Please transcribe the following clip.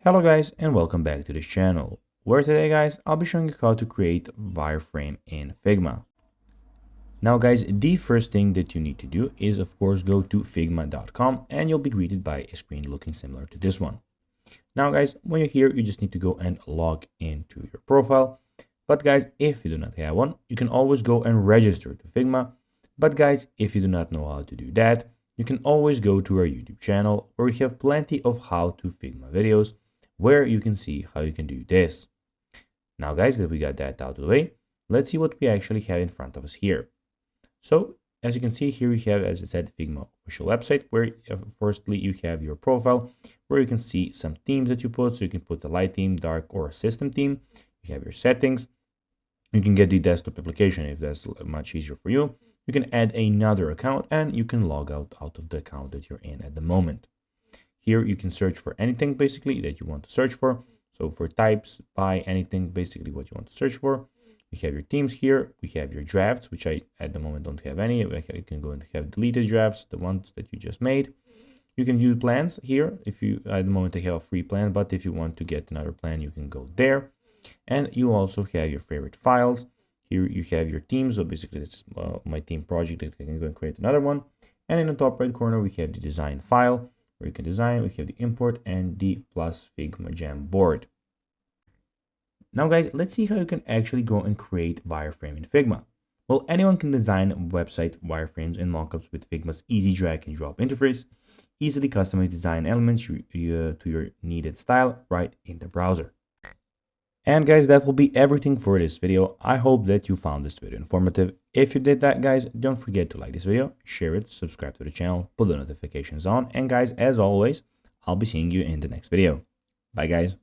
Hello guys and welcome back to this channel, where today guys I'll be showing you how to create wireframe in Figma. Now guys, the first thing that you need to do is of course go to figma.com and you'll be greeted by a screen looking similar to this one. Now guys, when you're here you just need to go and log into your profile. But guys, if you do not have one, you can always go and register to Figma. But guys, if you do not know how to do that, you can always go to our YouTube channel where we have plenty of how to Figma videos where you can see how you can do this. Now guys, that we got that out of the way, let's see what we actually have in front of us here. So as you can see here, we have, as I said, Figma official website where firstly you have your profile where you can see some themes that you put. So you can put a light theme, dark, or a system theme. You have your settings. You can get the desktop application if that's much easier for you. You can add another account and you can log out of the account that you're in at the moment. Here you can search for anything basically that you want to search for. So for types, by anything, basically what you want to search for. We have your themes here. We have your drafts, which I at the moment don't have any. You can go and have deleted drafts, the ones that you just made. You can view plans here. If you at the moment I have a free plan, but if you want to get another plan, you can go there. And you also have your favorite files. Here you have your themes. So basically this is my theme project that I can go and create another one. And in the top right corner, we have the design file where you can design. We have the import and the plus Figma Jamboard. Now guys, let's see how you can actually go and create wireframe in Figma. Well, anyone can design website wireframes and mockups with Figma's easy drag and drop interface. Easily customize design elements to your needed style right in the browser. And guys, that will be everything for this video. I hope that you found this video informative. If you did that, guys, don't forget to like this video, share it, subscribe to the channel, put the notifications on. And guys, as always, I'll be seeing you in the next video. Bye guys.